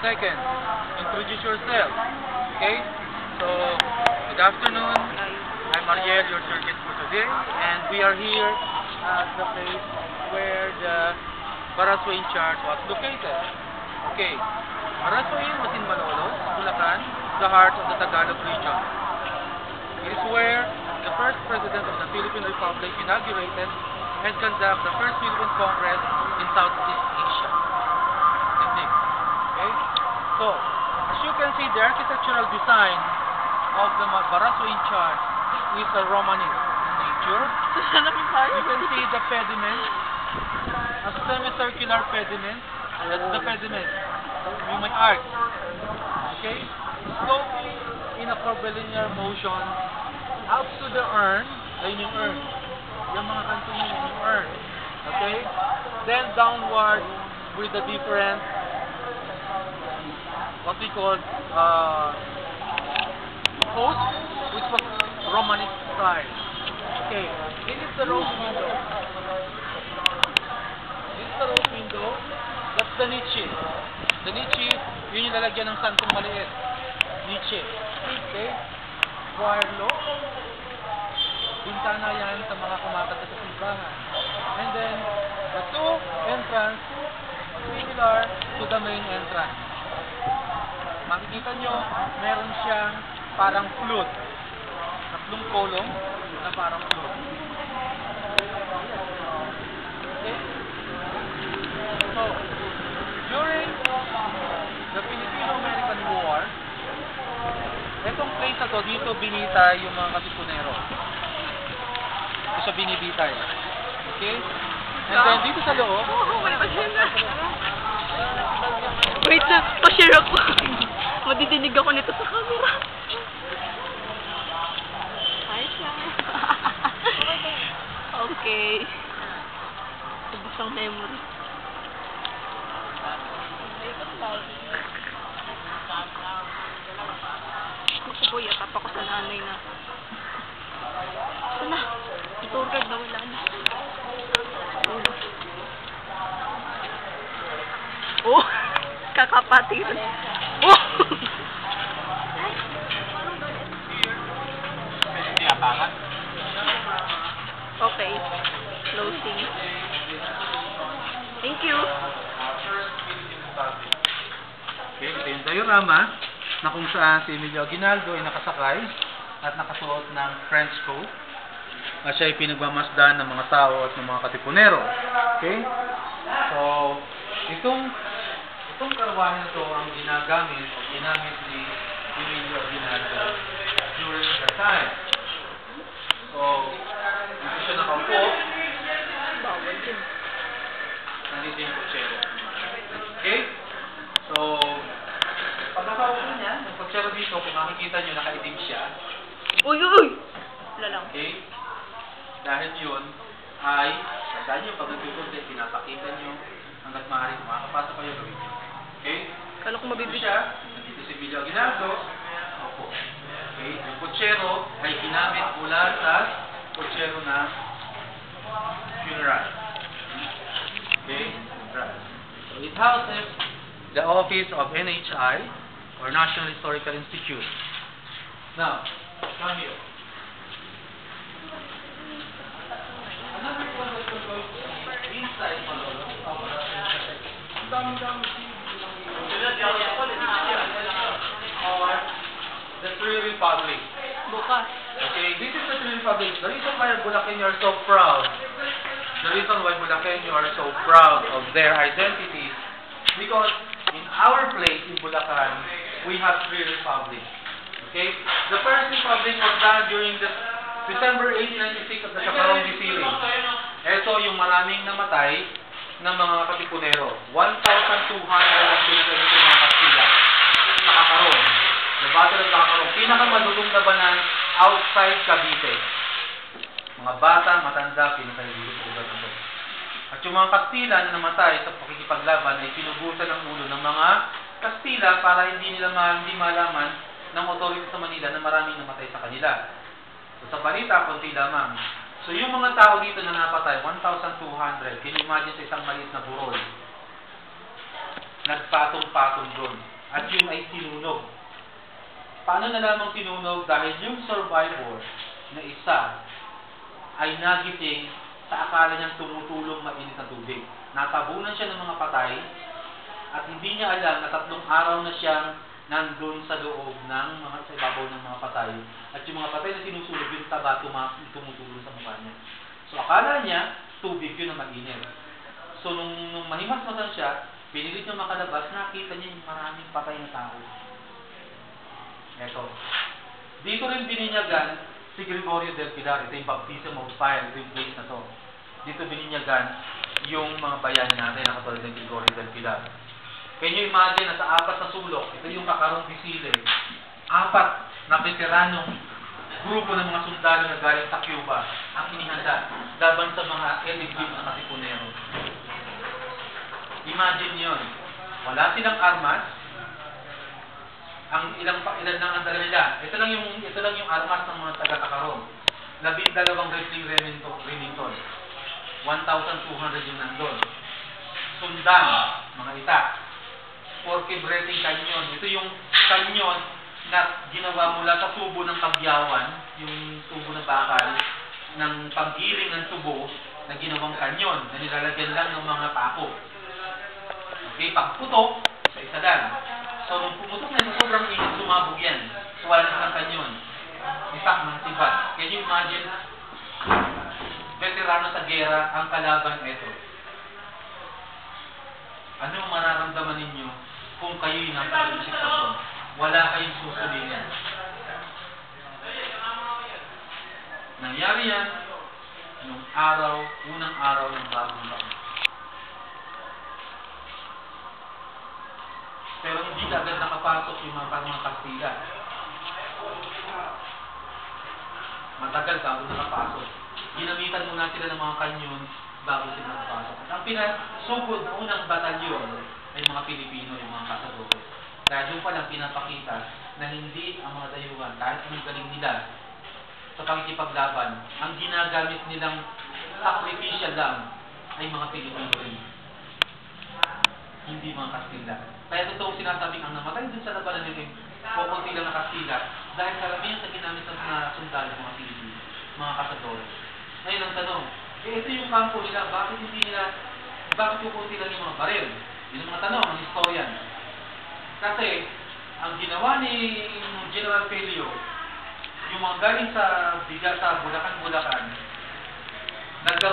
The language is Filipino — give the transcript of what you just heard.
Second, introduce yourself. Okay? So, good afternoon. I'm Ariel, your tour guide for today, and we are here at the place where the Barasway in charge was located. Okay, Barasway, Masinmalolos, Bulacan, the heart of the Tagalog region. It is where the first president of the Philippine Republic inaugurated and conducted the first Philippine Congress in Southeast Asia. Okay? So, as you can see, the architectural design of the Barasway in charge is a Romanesque in nature. You can see the pediment, a semicircular pediment. That's the pediment. Yung may arc. Okay? Sloping in a curvilinear motion up to the urn. Ayun yung urn. Yung mga kanto yun yung urn. Okay? Then downward with the different what we call post, which was Romanesque style. Okay, this is the rose window. This is the rose window. That's the niche. The niche, yun yung lalagyan ng santong maliit. Niche. Okay? Choirlo. Bintana yan sa mga kumakanta sa simbahan. And then, the two entrance, similar to the main entrance. Makikita nyo, meron siyang parang flute. Tatlong kolong na parang flute. Okay? So, during the Filipino-American War, itong place na to, dito binita yung mga katipunero. Ito siya binibitay. Okay? And then dito sa loob, wait na, pa-share ako. Madidinig ako nito sa camera. Ayos lang. Okay. Subos ang memory. Gusto ko yatap ako sa nanay na. Sana, tour guide na wala na. Oh, kakapatiran. Oh! Okay. Closing. Thank you. okay, ito yung diorama na kung saan si Emilio Aguinaldo ay nakasakay at nakasuot ng French coat at siya ay pinagmamasdan ng mga tao at ng mga katipunero. Okay? So, itong karwahe na ito ang ginamit ni Emilio Aguinaldo during the time. So, dito siya nakaupo. Nandito yung kutsero. Okay? So, pag nakaupo niya, yung kutsero dito, kung makikita nyo, nakaitim siya. Uy, uy! Wala lang. Okay? Dahil yun ay, tandaan nyo, pag nagtutunti, pinapakita nyo hanggat maaari, makakapasok kayo gawin nyo. Okay? Kala ko mabibig. Dito siya, nandito si Emilio Aguinaldo. Opo. Okay? Yung kutsero ay ginamit mula sa kutsero ng funeral. Okay? So it houses the office of NHI, or National Historical Institute. Now, come here. Another one that will go inside Malolo, or the Tree Republic. Bukas. Okay, this is the Tree Republic. The reason why Bulacan are so proud, of their identity, because in our place in Bulacan, we have three republics. Okay, the first republic was done during the December 1896 at the Chaparong Bisiling. Ito yung maraming namatay ng mga katipunero. 1,200 ang pinagay ng mga Kastila sa Caparong. The Battle of Caparong. Pinakamadugong labanan outside Cavite. Mga bata, matanda, pinagay dito sa lugar na ito. At yung mga Kastila na namatay sa pakikipaglaban ay sinubusan ng ulo ng mga Kastila para hindi malaman ng authority sa Manila na maraming namatay sa kanila. So, sa balita, konti lamang. So, yung mga tao dito na napatay, 1,200, can you imagine sa isang maliit na burol? Nagpatong-patong doon. at yun ay sinunog. Paano nalamang sinunog? Dahil yung survivor na isa ay nagising sa akala niyang tumutulong mainit na tubig. Natabunan siya ng mga patay at hindi niya alam na 3 araw na siyang nandun sa loob ng mga sa ibabaw ng mga patay. At yung mga patay na sinusunog, yung taba tumutulong sa mukha niya. So akala niya, tubig yun na mainit. So nung mahimasmasan siya, pinilit niya makalabas, nakita niya yung maraming patay na tao. Eto. Dito rin bininyagan si Gregorio del Pilar. Ito yung baptism of fire. Ito yung place na to. Dito bininyagan yung mga bayanan natin na katulad ng Gregorio del Pilar. Can you imagine na sa 4 na sulok, ito yung Kakarong Bisile, 4 na veteranong grupo ng mga sundalo na galing sa Cuba ang inihanda laban sa mga eligib na katipunero. Imagine yun. Wala silang armas. Ang ilan lang ang dala nila. Ito lang yung armas ng mga taga-Kakarong. 12 wrestling Remington. 1,200 yung nandun. Sundan, mga itak. 4 breathing canyon. Ito yung canyon na ginawa mula sa tubo ng pagyawan, yung tubo ng bakal, ng paggiling ng tubo na ginawang canyon na nilalagyan lang ng mga pako. Okay, pagputok, isa lang. So, nung pumutok na ito, sobrang init, sumabog yan. So, wala na ng canyon. Isak ng tibat. Can you imagine? Veterano sa gera, ang kalaban ito. Ano ang mararamdaman ninyo kung kayo'y nasa ganung sitwasyon? Wala kayong susulinan. Nangyari yan nung unang araw ng bagong taon. Pero hindi agad nakapasok yung mga Kastila. Matagal bago nakapasok. Ginamitan muna sila ng mga kanyon bago sila nakapasok. At ang pinasugod na unang batalyon ay mga Pilipino, yung mga kasadote. Kaya doon pa lang pinapakita na hindi ang mga dayuhan, kahit anong galing nila sa pagkikipaglaban, ang ginagamit nilang sacrificial lang ay mga Pilipino rin. Hindi mga Kastila. Kaya totoo sinasabing ang namatay dun sa labanan nila kukunti lang na Kastila dahil karamihan sa ginamit ng mga sundalo, mga Pilipino, mga kasadores. Ngayon ang tanong, ito yung kampo nila, bakit kukunti lang yung mga baril? Yun ang mga tanong ng historian. Kasi, ang ginawa ni General Pelio, yung mga galing sa bigat sa Bulacan,